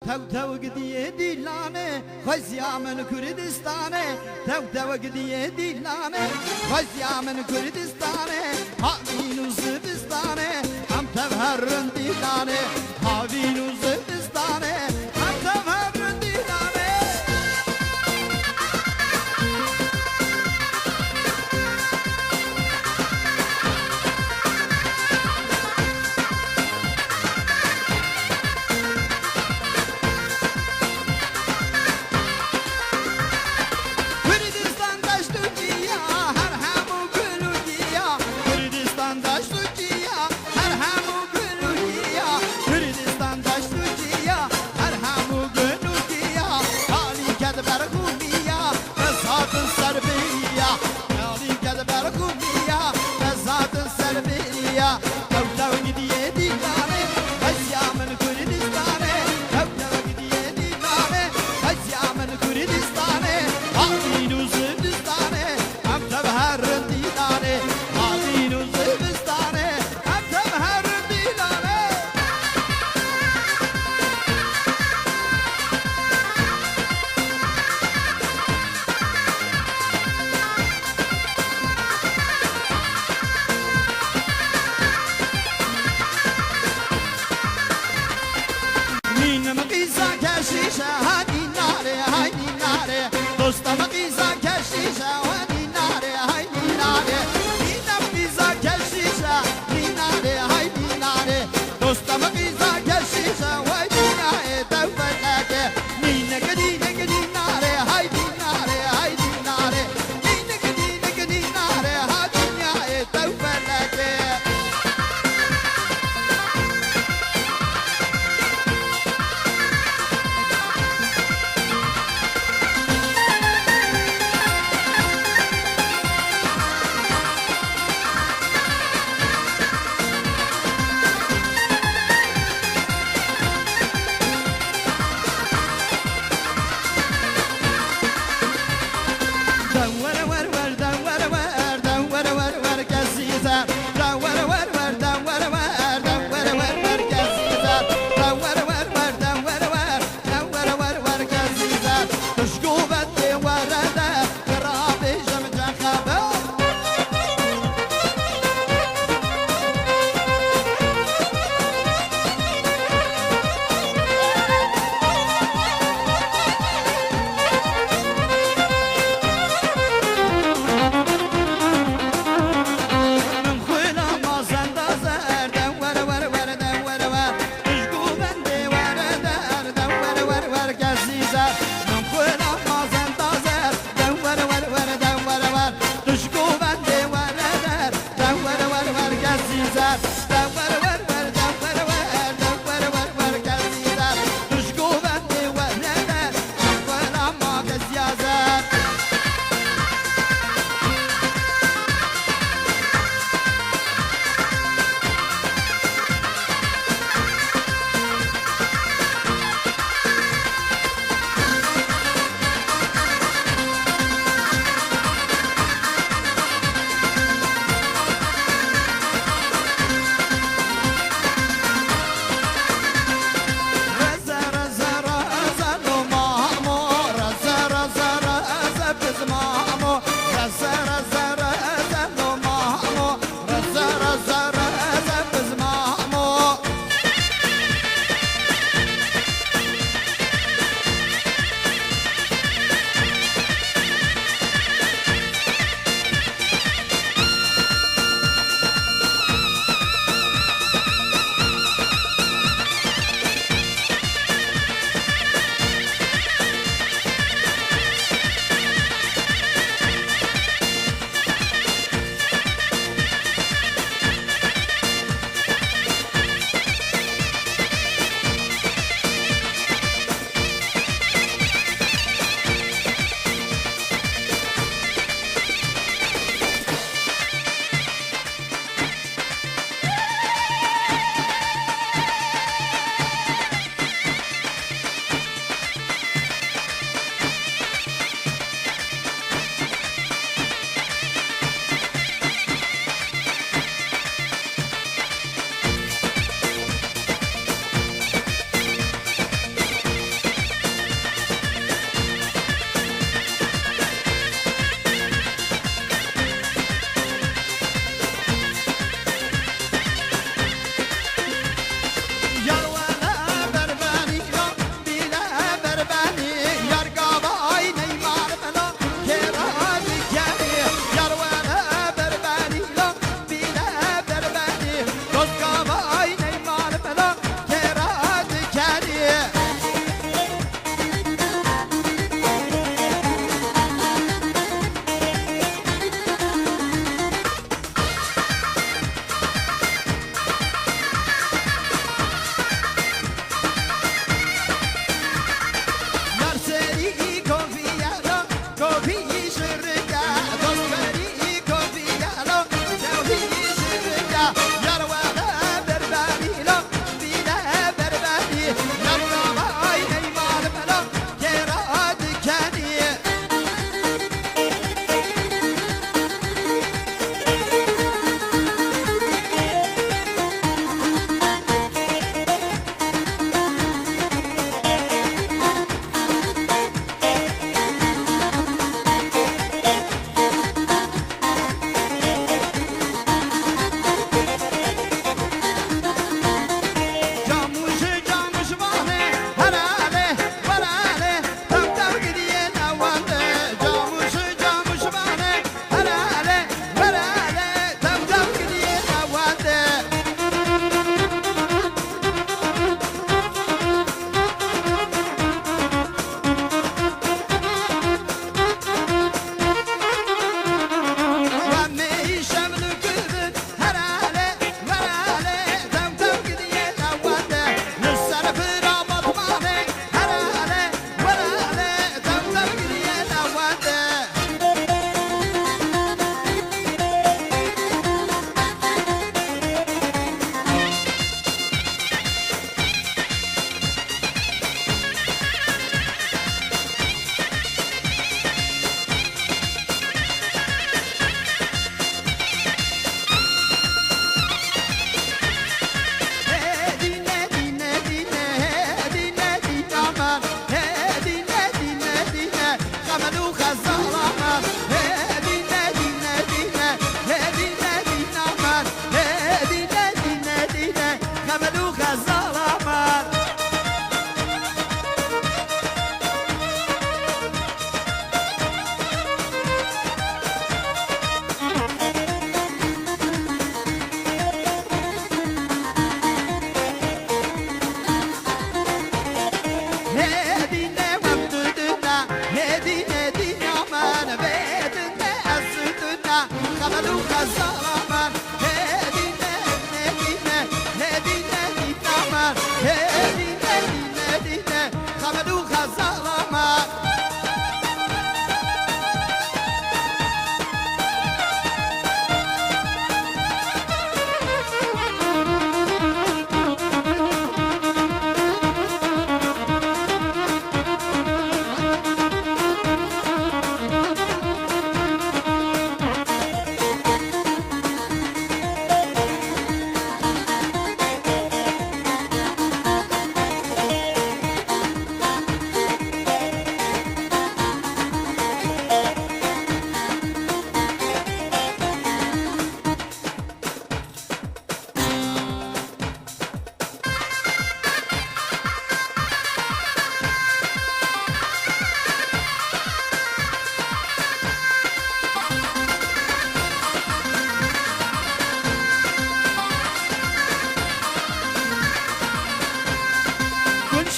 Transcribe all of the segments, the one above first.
تو قدیه دیلانه خزیا من کردستانه تو قدیه دیلانه خزیا من کردستانه هاوین و زبستانه هم تو هرن دیلانه هاوین و زبستانه هم تو هرن دیلانه Kurdistan daşlı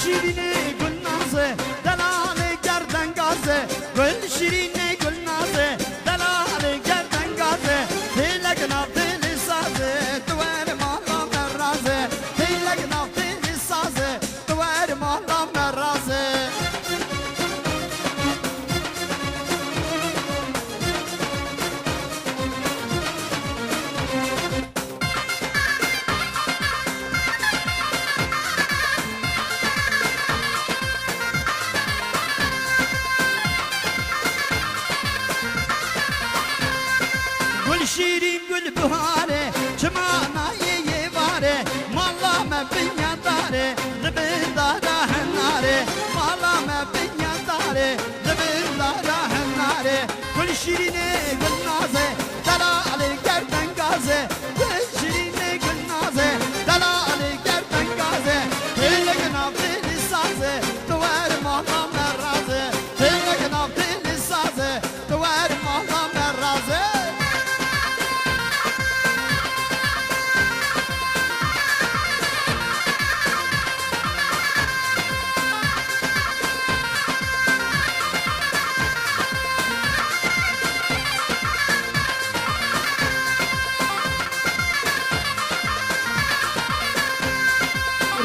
شیرینه گل نازه دلال گردن گازه گل شیرینه گل نازه دلال گردن گازه تیلک ناف دل سازه دوار مالا مرازه تیلک ناف دل سازه دوار مالا مرازه گل شیرین گل بهاره چمانای یواره مالا مبنیا داره دبندارا هناره مالا مبنیا داره دبندارا هناره گل شیرینه گل نازه دلال گردن گازه گل شیرینه گل نازه دلال گردن گازه تلک ناف دل سازه دوار مالا مرازه تلک ناف دل سازه دوار مالا مرازه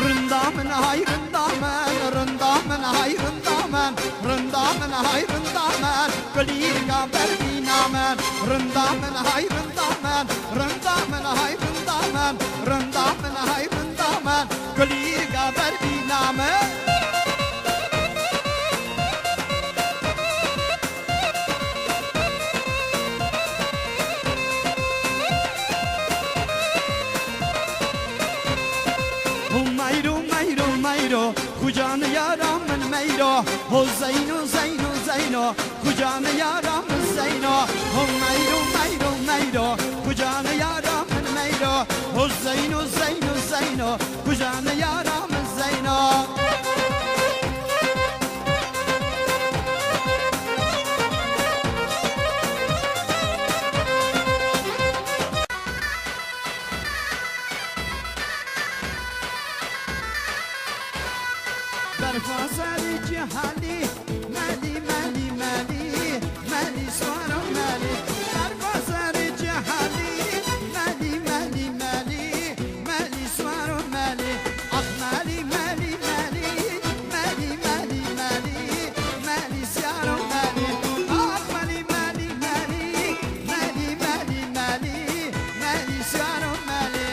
رندامن هاي رندامن رندامن هاي رندامن رندامن هاي رندامن كلير كابر بينامن رندامن هاي رندامن رندامن هاي رندامن رندامن هاي رندامن كلير كابر بينامن ميرو خجان يارا من ميرو هو زينو زينو زينو خجان يارا من زينو هو ميرو ميرو ميرو خجان يارا من ميرو هو زينو زينو زينو خجان يارا من زينو در فاصل جهالی مالی مالی مالی مالی سوارو مالی در فاصل جهالی مالی مالی مالی مالی سوارو مالی آخ مالی مالی مالی مالی مالی مالی مالی سیارو مالی آخ مالی مالی مالی مالی مالی مالی مالی سیارو مالی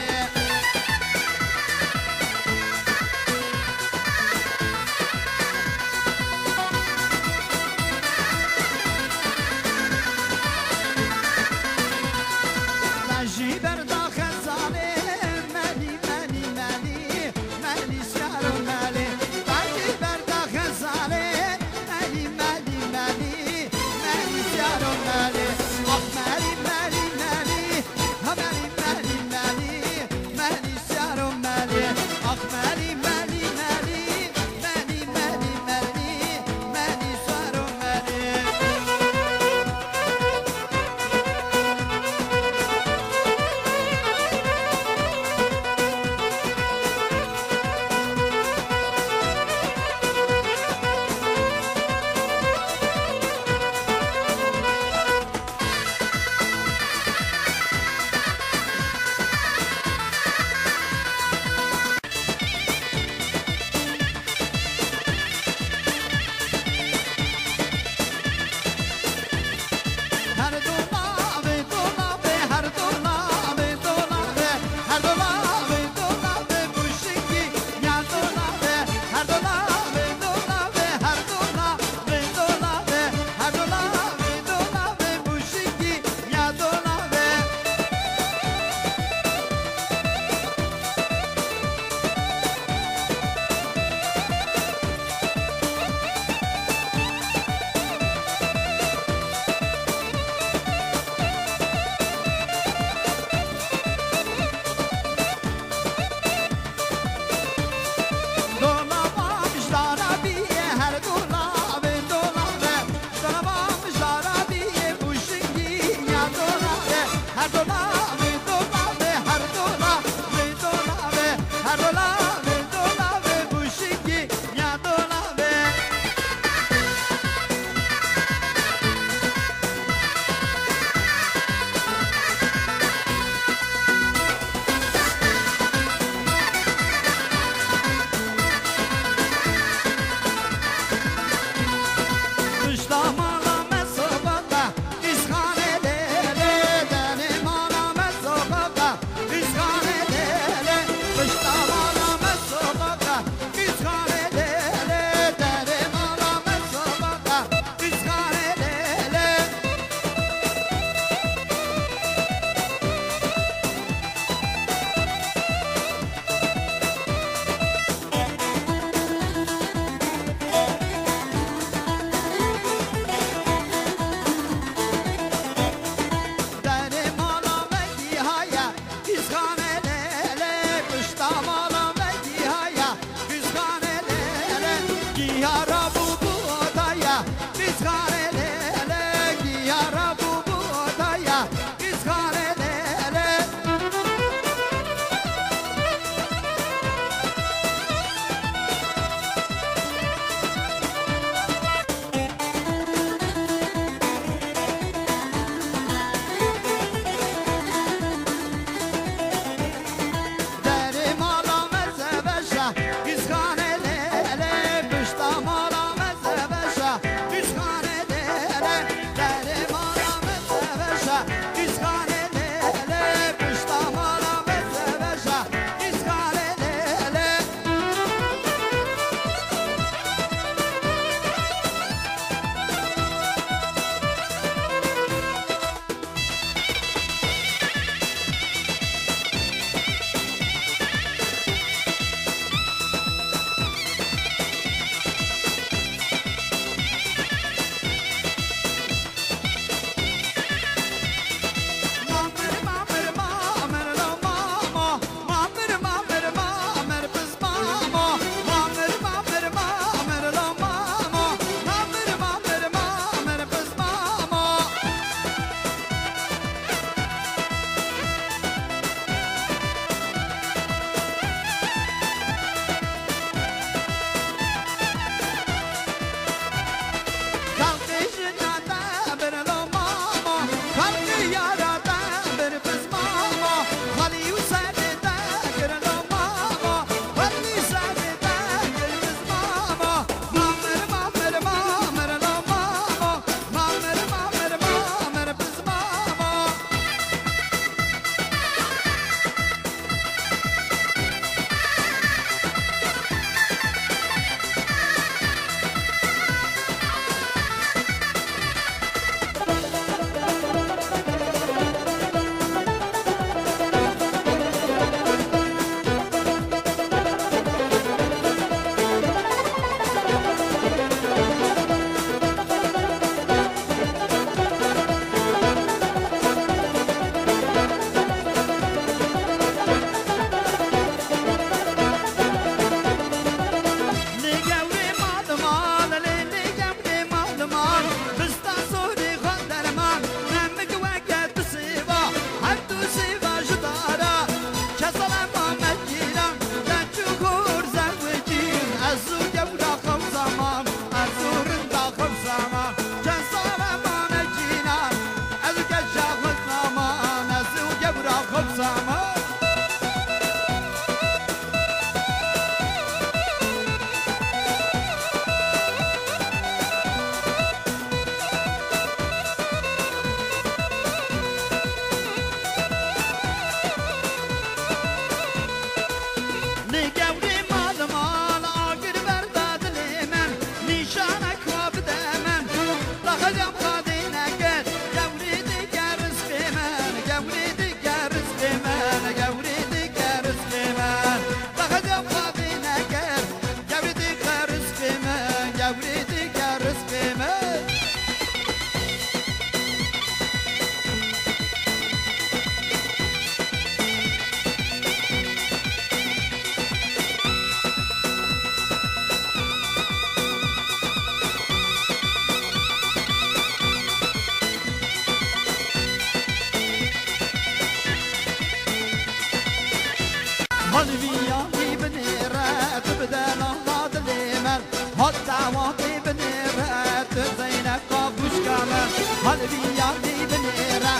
هلبي يالي بنيرة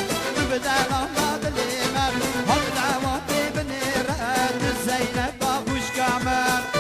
بدل الله دليمر هل دعواتي بنيرة زينب بابوش كامل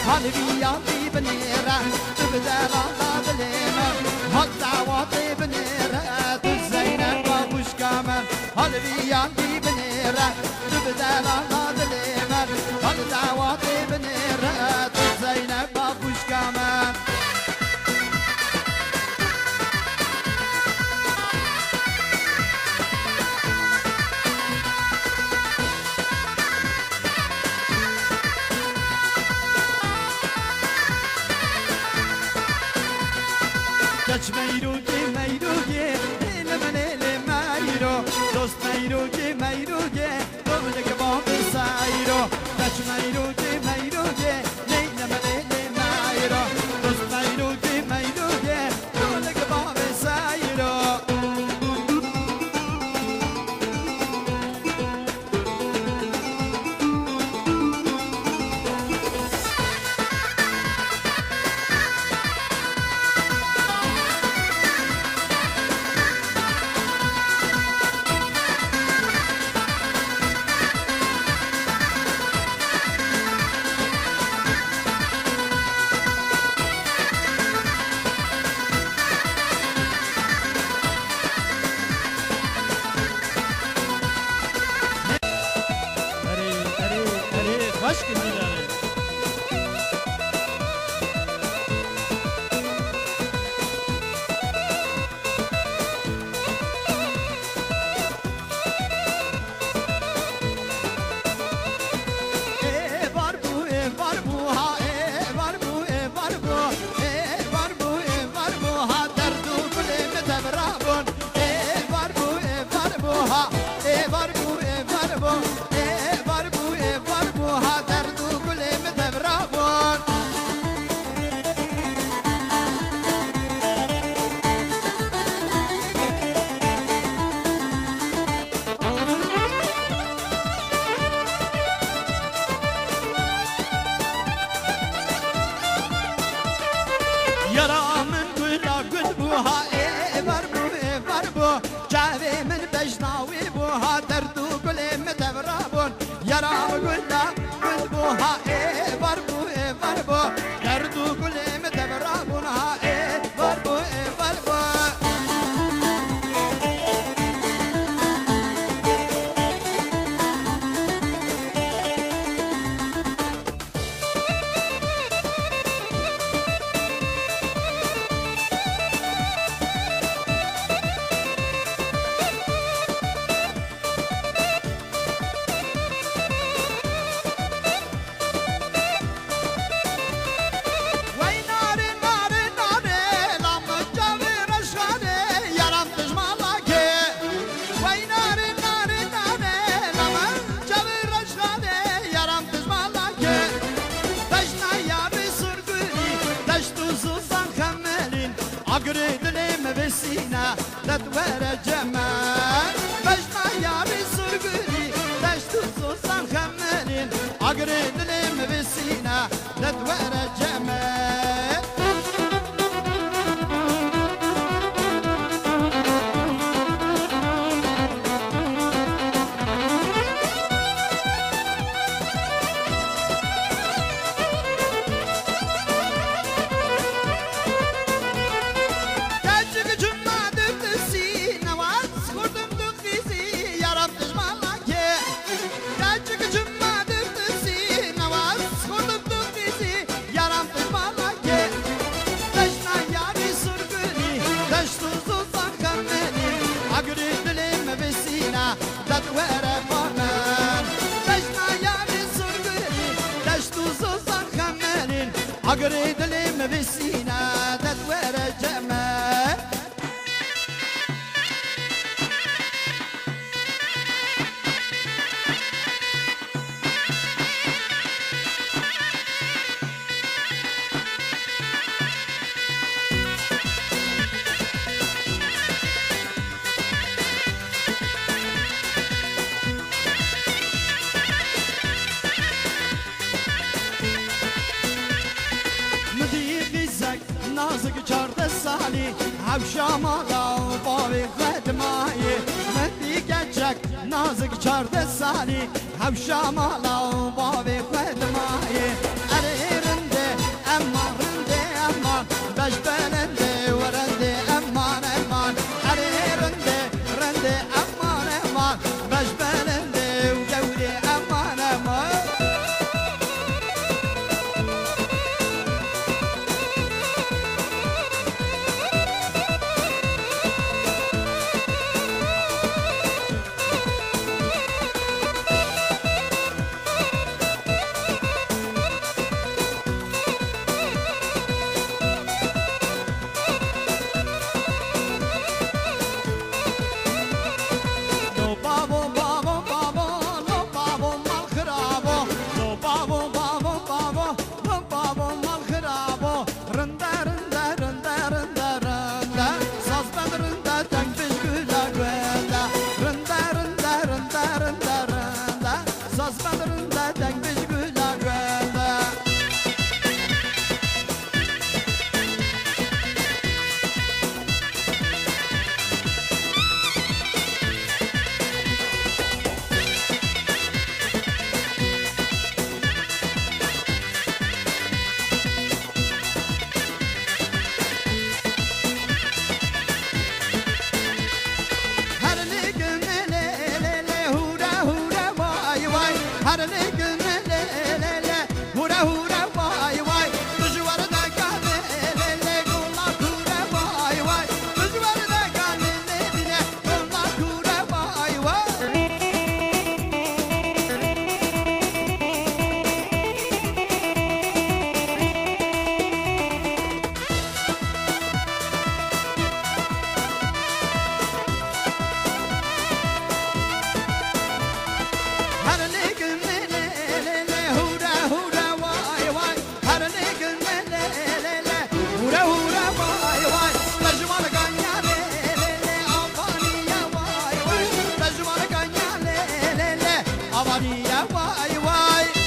هلبي يالي بنيرة تبدأ غلط ليمة هل دعواتي بنيرة زينب بابوش كامل هلبي يالي بنيرة تبدأ غلط ليمة هل دعواتي بنيرة زينب بابوش كامل Kaç meyruki meyruki ilimle meyro dost meyruki meyruki domlek bağlı sayro Kaç meyruki meyruki ilimle meyro dost meyruki meyruki domlek bağlı sayro Aşk edileri. var bu ha var bu var bu ha derdu kuleme tebrabun var bu ha var bu ha derdu kuleme tebrabun Yaramın güla gül bu ha var bu Cavimin bejnavi bu ha derdu gülüm tevrabun Yaramın güla gül bu ha var bu derdu gülüm tevrabun ha var bu سينا تدور جمال بجنا يا بسرقلي دشت صوصان خمالين أقرد لم بسينا تدور جمال عقريد اللي ما بسينا تدور جمال نازك چارده سالی هفشاما داو باوی خدمایی مدی گچک نازک چارده سالی هفشاما داو باوی خدمایی اره رنده اما رنده اما بش بلنده ورنده امان امان اره رنده رنده امان امان بش بلنده و جوده امان امان Why?